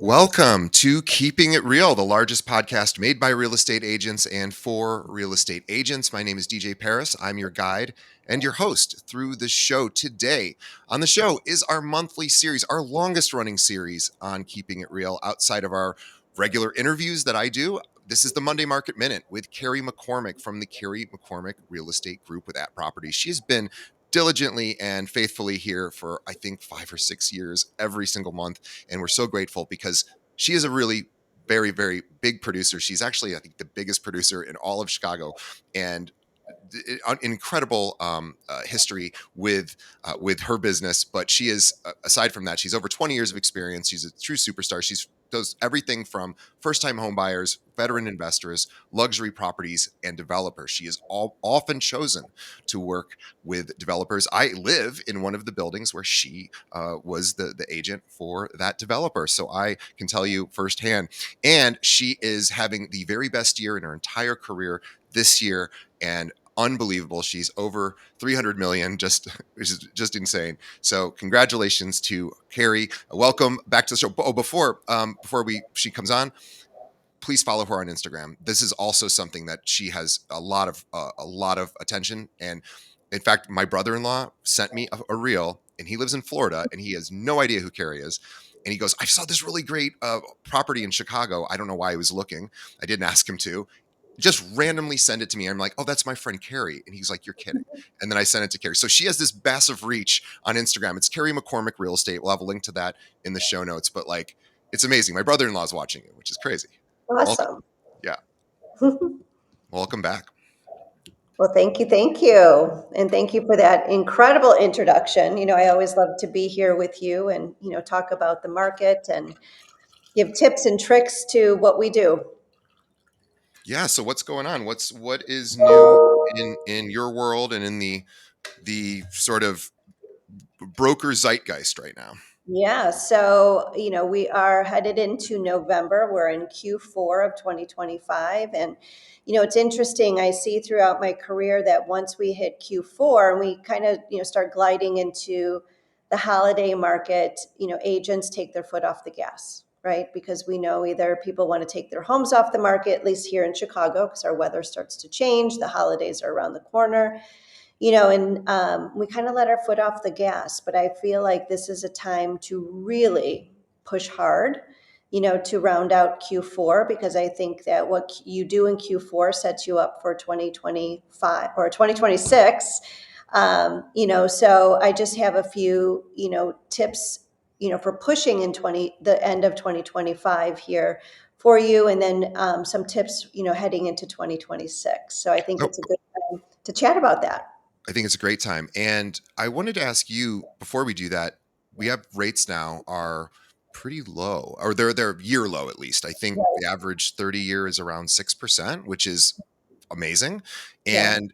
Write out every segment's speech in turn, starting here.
Welcome to Keeping It Real, the largest podcast made by real estate agents and for real estate agents. My name is DJ Paris. I'm your guide and your host through the show today. On the show is our monthly series, our longest running series on Keeping It Real outside of our regular interviews that I do. This is the Monday Market Minute with Carrie McCormick from the Carrie McCormick Real Estate Group with At Properties. She's been diligently and faithfully here for, I think, 5 or 6 years every single month. And we're so grateful because she is a really very, very big producer. She's actually, I think, the biggest producer in all of Chicago, and incredible history with her business. But she is, aside from that, she's over 20 years of experience. She's a true superstar. She's does everything from first-time home buyers, veteran investors, luxury properties, and developers. She is often chosen to work with developers. I live in one of the buildings where she was the agent for that developer, so I can tell you firsthand. And she is having the very best year in her entire career this year, and unbelievable. She's over 300 million, which is just insane. So congratulations to Carrie. Welcome back to the show. Oh, before she comes on, please follow her on Instagram. This is also something that she has a lot of attention. And in fact, my brother-in-law sent me a reel, and he lives in Florida, and he has no idea who Carrie is. And he goes, I saw this really great property in Chicago. I don't know why he was looking. I didn't ask him to. Just randomly send it to me. I'm like, oh, that's my friend Carrie. And he's like, you're kidding. And then I sent it to Carrie. So she has this massive reach on Instagram. It's Carrie McCormick Real Estate. We'll have a link to that in the show notes. But like, it's amazing. My brother-in-law is watching it, which is crazy. Welcome. Awesome. Yeah. Welcome back. Well, thank you. Thank you. And thank you for that incredible introduction. I always love to be here with you and, talk about the market and give tips and tricks to what we do. Yeah. So what's going on? What is new in your world and in the sort of broker zeitgeist right now? Yeah. So, we are headed into November. We're in Q4 of 2025. And, it's interesting. I see throughout my career that once we hit Q4 and we kind of, start gliding into the holiday market, agents take their foot off the gas, right? Because we know either people want to take their homes off the market, at least here in Chicago, because our weather starts to change. The holidays are around the corner, and we kind of let our foot off the gas. But I feel like this is a time to really push hard, to round out Q4, because I think that what you do in Q4 sets you up for 2025 or 2026. So I just have a few, tips, for pushing in the end of 2025 here for you, and then some tips, heading into 2026. So I think Oh, it's a good time to chat about that. I think it's a great time. And I wanted to ask you before we do that, we have rates now are pretty low, or they're year low at least. I think Right. the average 30 year is around 6%, which is amazing. Yeah. And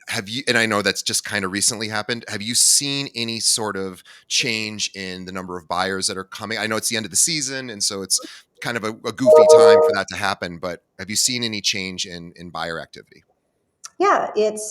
I know that's just kind of recently happened. Have you seen any sort of change in the number of buyers that are coming? I know it's the end of the season, and so it's kind of a goofy time for that to happen, but have you seen any change in buyer activity? Yeah, it's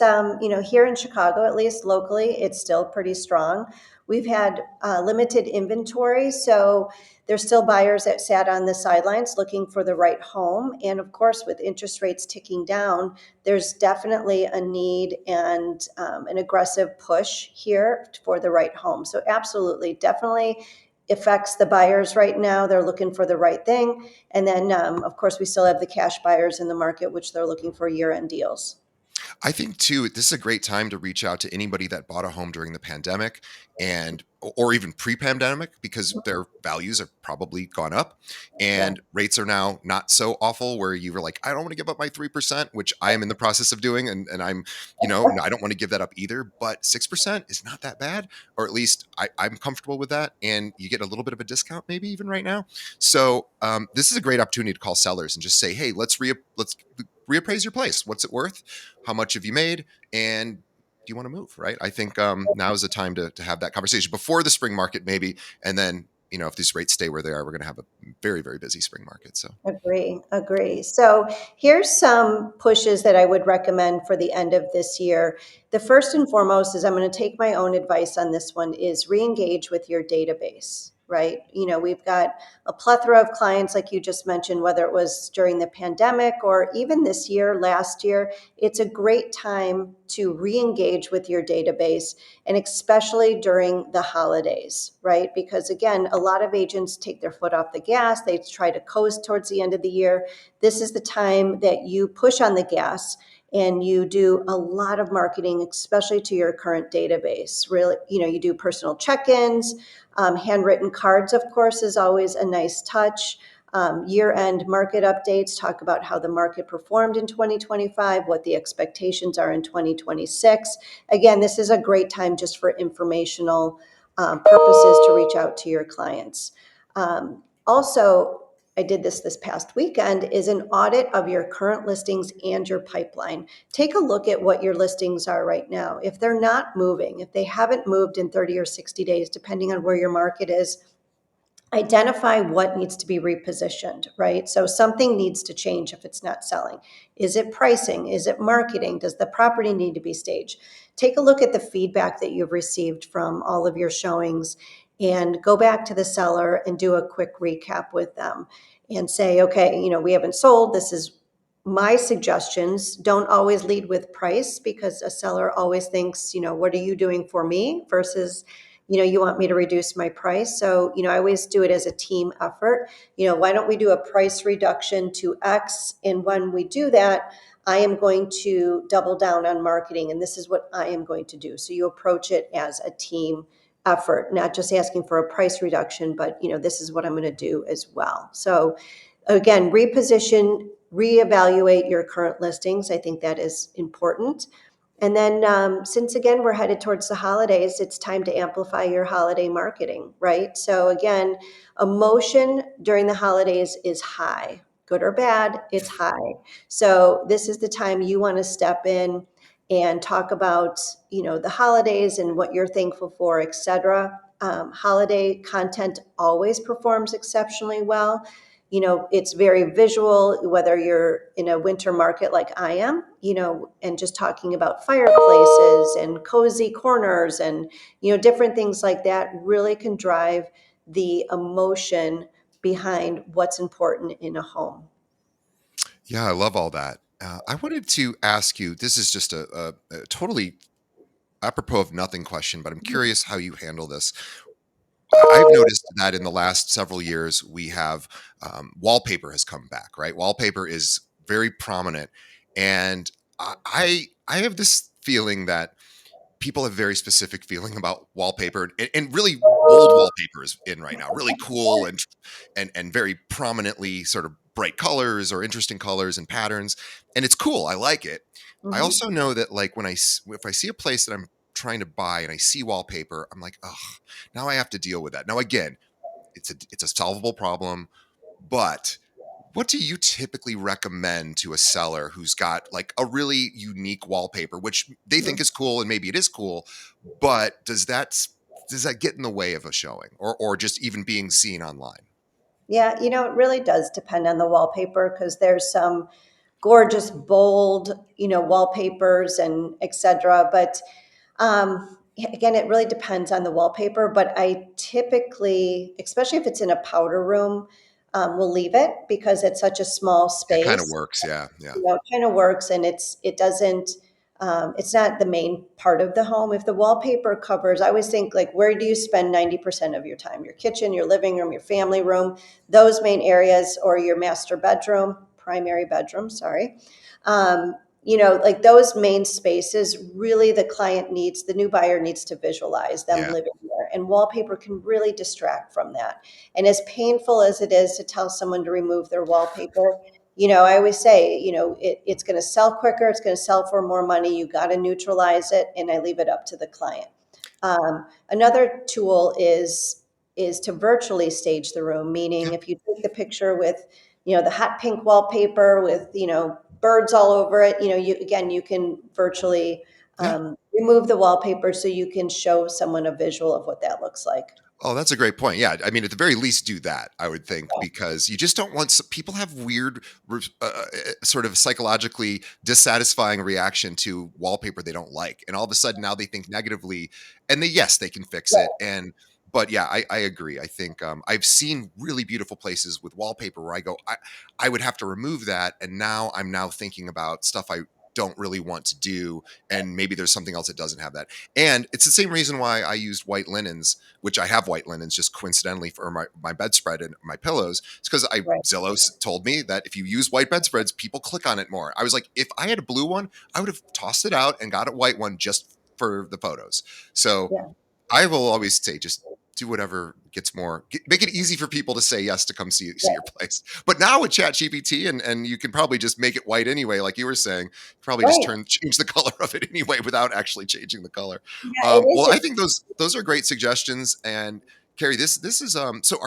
here in Chicago, at least locally, it's still pretty strong. We've had limited inventory, so there's still buyers that sat on the sidelines looking for the right home. And of course, with interest rates ticking down, there's definitely a need and an aggressive push here for the right home. So absolutely, definitely affects the buyers right now. They're looking for the right thing. And then, of course, we still have the cash buyers in the market, which they're looking for year-end deals. I think too, this is a great time to reach out to anybody that bought a home during the pandemic and or even pre-pandemic, because their values have probably gone up Yeah. and rates are now not so awful where you were like, I don't want to give up my 3%, which I am in the process of doing. And I'm, I don't want to give that up either, but 6% is not that bad, or at least I'm comfortable with that. And you get a little bit of a discount maybe even right now. So this is a great opportunity to call sellers and just say, hey, let's reappraise your place. What's it worth? How much have you made? And do you want to move? Right. I think now is the time to have that conversation before the spring market, maybe. And then, if these rates stay where they are, we're going to have a very, very busy spring market. So, Agree. So here's some pushes that I would recommend for the end of this year. The first and foremost is I'm going to take my own advice on this one is re-engage with your database. right? We've got a plethora of clients, like you just mentioned, whether it was during the pandemic or even this year, last year. It's a great time to re-engage with your database, and especially during the holidays, right? Because again, a lot of agents take their foot off the gas. They try to coast towards the end of the year. This is the time that you push on the gas and you do a lot of marketing, especially to your current database. Really, you do personal check-ins. Handwritten cards, of course, is always a nice touch. Year-end market updates talk about how the market performed in 2025, what the expectations are in 2026. Again, this is a great time just for informational purposes to reach out to your clients. Also, I did this past weekend, is an audit of your current listings and your pipeline. Take a look at what your listings are right now. If they're not moving, if they haven't moved in 30 or 60 days, depending on where your market is, identify what needs to be repositioned, right? So something needs to change if it's not selling. Is it pricing? Is it marketing? Does the property need to be staged? Take a look at the feedback that you've received from all of your showings and go back to the seller and do a quick recap with them and say, okay, we haven't sold. This is my suggestions. Don't always lead with price, because a seller always thinks, what are you doing for me versus you want me to reduce my price. So, I always do it as a team effort. Why don't we do a price reduction to X? And when we do that, I am going to double down on marketing, and this is what I am going to do. So you approach it as a team effort, not just asking for a price reduction, but this is what I'm going to do as well. So again, reposition, reevaluate your current listings. I think that is important. And then, since again, we're headed towards the holidays, it's time to amplify your holiday marketing, right? So, again, emotion during the holidays is high, good or bad, it's high. So, this is the time you want to step in and talk about, the holidays and what you're thankful for, etc. Holiday content always performs exceptionally well. It's very visual, whether you're in a winter market like I am, and just talking about fireplaces and cozy corners and, different things like that really can drive the emotion behind what's important in a home. Yeah, I love all that. I wanted to ask you, this is just a totally apropos of nothing question, but I'm curious how you handle this. I've noticed that in the last several years, we have wallpaper has come back, right? Wallpaper is very prominent. And I have this feeling that people have very specific feeling about wallpaper, and really bold wallpaper is in right now, really cool and very prominently sort of bright colors or interesting colors and patterns, and it's cool. I like it. I Mhm. also know that like if I see a place that I'm trying to buy and I see wallpaper, I'm like, oh, now I have to deal with that. Now again, it's a solvable problem, but what do you typically recommend to a seller who's got like a really unique wallpaper, which they think is cool and maybe it is cool, but does that get in the way of a showing or just even being seen online? Yeah, it really does depend on the wallpaper, because there's some gorgeous, bold, wallpapers and etc. But again, it really depends on the wallpaper. But I typically, especially if it's in a powder room, will leave it, because it's such a small It kind of space. works. Yeah. Yeah. It kind of works, and it doesn't, it's not the main part of the home. If the wallpaper covers, I always think, like, where do you spend 90% of your time? Your kitchen, your living room, your family room, those main areas, or your master bedroom, primary bedroom, sorry. Like those main spaces, really the client needs, the new buyer needs to visualize them Yeah. living there, and wallpaper can really distract from that. And as painful as it is to tell someone to remove their wallpaper, I always say, it's going to sell quicker, it's going to sell for more money. You got to neutralize it, and I leave it up to the client. Another tool is to virtually stage the room, Yeah. meaning if you take the picture with, the hot pink wallpaper with, birds all over it, you can virtually Yeah. remove the wallpaper so you can show someone a visual of what that looks like. Oh, that's a great point. Yeah, I mean, at the very least, do that. I would think because you just don't want people have weird, sort of psychologically dissatisfying reaction to wallpaper they don't like, and all of a sudden now they think negatively, and yes, they can fix it, and but yeah, I agree. I think I've seen really beautiful places with wallpaper where I go, I would have to remove that, and now I'm now thinking about stuff I don't really want to do, and maybe there's something else that doesn't have that. And it's the same reason why I used white linens, which I have white linens just coincidentally for my bedspread and my pillows. It's because I Right. Zillow told me that if you use white bedspreads, people click on it more. I was like, if I had a blue one, I would have tossed it out and got a white one just for the photos. So Yeah. I will always say just do whatever gets more make it easy for people to say yes to come see Yeah. your place. But now with chat gpt and you can probably just make it white anyway, like you were saying, probably just Right. turn change the color of it anyway without actually changing the color. Yeah, it is. Well, I think those are great suggestions. And Carrie, this is so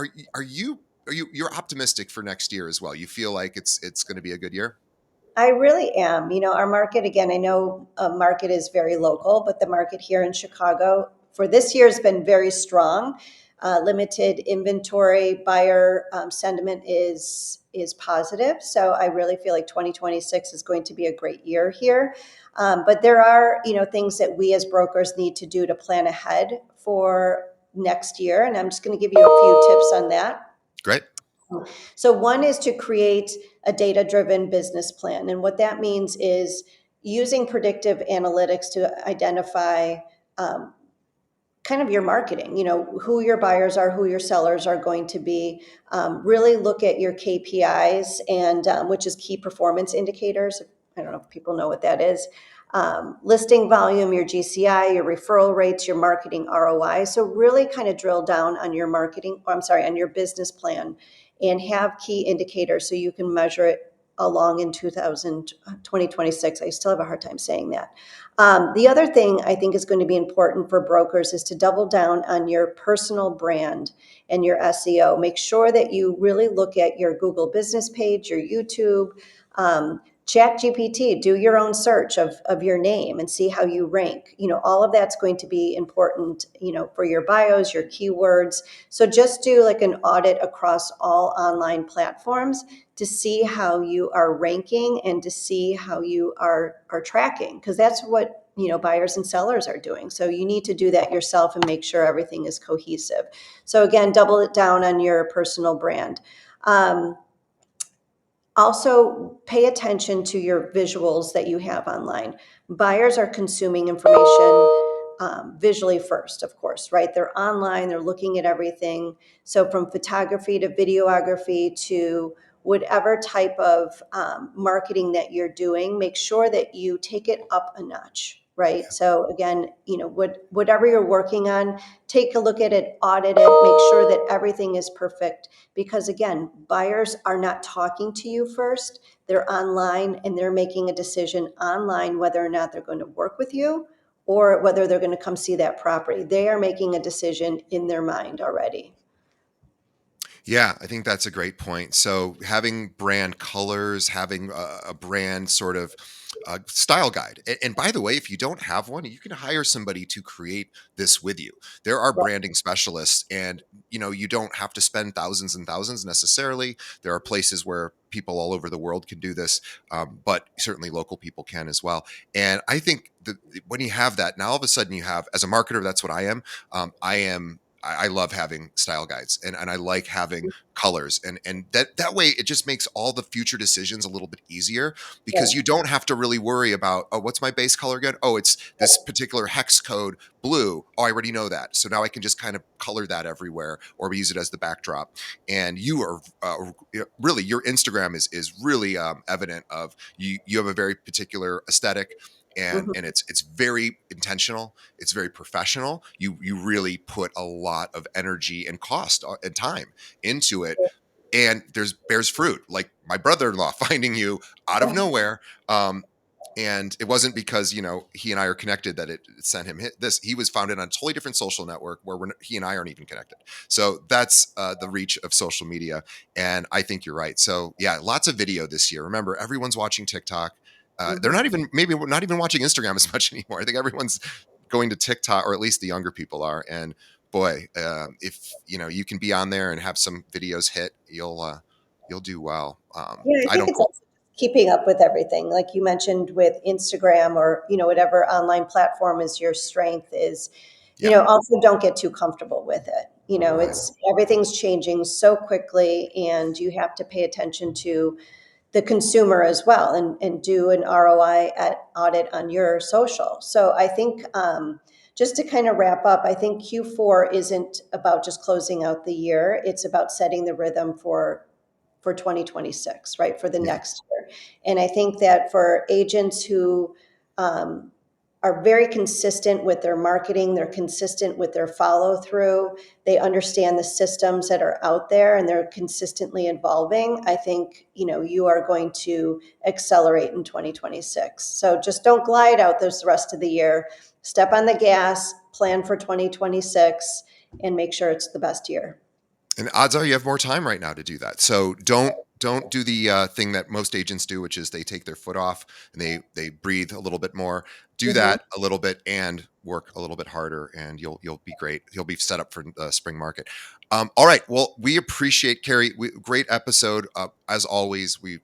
you're optimistic for next year as well? You feel like it's going to be a good year? I really am. Our market, again, I know a market is very local, but the market here in Chicago for this year has been very strong. Limited inventory, buyer sentiment is positive. So I really feel like 2026 is going to be a great year here. But there are, things that we as brokers need to do to plan ahead for next year. And I'm just going to give you a few tips on that. Great. So, one is to create a data driven business plan. And what that means is using predictive analytics to identify um, kind of your marketing, who your buyers are, who your sellers are going to be. Really look at your KPIs, and which is key performance indicators. I don't know if people know what that is. Listing volume, your GCI, your referral rates, your marketing ROI. So really kind of drill down on your marketing, or I'm sorry, on your business plan, and have key indicators so you can measure it along in 2026. I still have a hard time saying that. The other thing I think is going to be important for brokers is to double down on your personal brand and your SEO. Make sure that you really look at your Google business page, your YouTube, Chat GPT, do your own search of your name and see how you rank. All of that's going to be important, for your bios, your keywords. So just do like an audit across all online platforms to see how you are ranking and to see how you are tracking, because that's what buyers and sellers are doing. So you need to do that yourself and make sure everything is cohesive. So again, double it down on your personal brand. Also, pay attention to your visuals that you have online. Buyers are consuming information visually first, of course, right? They're online, they're looking at everything. So, from photography to videography to whatever type of marketing that you're doing, make sure that you take it up a notch, right? So, again, whatever you're working on, take a look at it, audit it, make sure that everything is perfect, because again, buyers are not talking to you first. They're online and they're making a decision online whether or not they're going to work with you or whether they're going to come see that property. They are making a decision in their mind already. Yeah, I think that's a great point. So having brand colors, having a brand sort of style guide. And by the way, if you don't have one, you can hire somebody to create this with you. There are Right. branding specialists, and you don't have to spend thousands and thousands necessarily. There are places where people all over the world can do this, but certainly local people can as well. And I think that when you have that, now all of a sudden you have, as a marketer, that's what I am. I love having style guides, and I like having colors, and that way it just makes all the future decisions a little bit easier, because Right. you don't have to really worry about, oh, what's my base color again? Oh, it's this particular hex code blue. Oh, I already know that. So now I can just kind of color that everywhere or use it as the backdrop. And you are really, your Instagram is really evident of you have a very particular aesthetic, and Mhm. it's very intentional, it's very professional. You really put a lot of energy and cost and time into it, and there's bears fruit. Like my brother-in-law finding you out of nowhere, um, and it wasn't because he and I are connected that it sent him this. He was found in a totally different social network where he and I aren't even connected. So that's the reach of social media, and I think you're right. So yeah, lots of video this year. Remember, everyone's watching TikTok. They're Mhm. not even maybe we're not even watching Instagram as much anymore. I think everyone's going to TikTok, or at least the younger people are. And boy, if you can be on there and have some videos hit, you'll do well. Yeah, I I think don't it's go. also keeping up with everything. Like you mentioned with Instagram, or, whatever online platform is your strength is, Yeah. also don't get too comfortable with it. Right. It's everything's changing so quickly, and you have to pay attention to the consumer as well, and do an ROI audit on your social. So I think, just to kind of wrap up, I think Q4 isn't about just closing out the year. It's about setting the rhythm for 2026, right? For the Yeah. next year. And I think that for agents who, um, are very consistent with their marketing, they're consistent with their follow through, they understand the systems that are out there, and they're consistently evolving. I think, you are going to accelerate in 2026. So just don't glide out this rest of the year. Step on the gas, plan for 2026, and make sure it's the best year. And odds are you have more time right now to do that. So don't do the thing that most agents do, which is they take their foot off and they breathe a little bit more. Do Mhm. that a little bit and work a little bit harder, and you'll be great. You'll be set up for the spring market. All right. Well, we appreciate Carrie. Great episode. As always, we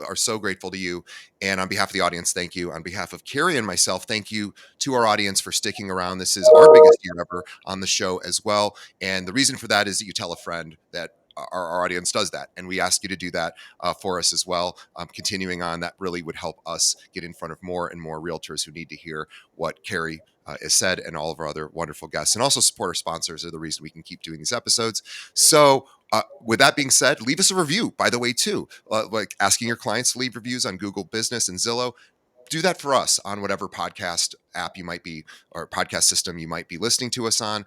are so grateful to you. And on behalf of the audience, thank you. On behalf of Carrie and myself, thank you to our audience for sticking around. This is our biggest year ever on the show as well. And the reason for that is that you tell a friend that our audience does that. And we ask you to do that for us as well. Continuing on, that really would help us get in front of more and more realtors who need to hear what Carrie has said, and all of our other wonderful guests. And also support our sponsors are the reason we can keep doing these episodes. So with that being said, leave us a review, by the way, too. Like asking your clients to leave reviews on Google Business and Zillow. Do that for us on whatever podcast app you might be, or podcast system you might be listening to us on,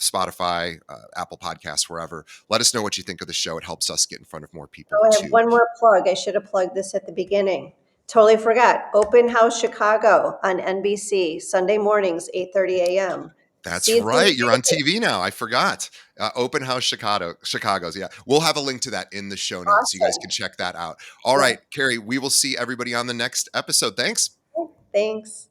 Spotify, Apple Podcasts, wherever. Let us know what you think of the show. It helps us get in front of more people Oh, I have too. one more plug. I should have plugged this at the beginning. Totally forgot. Open House Chicago on NBC, Sunday mornings, 8:30 a.m. That's See you soon. right. You're on TV now. I forgot. Open House Chicago's. Yeah. We'll have a link to that in the show notes so you guys Awesome. can check that out. All Yeah. right, Carrie, we will see everybody on the next episode. Thanks. Thanks.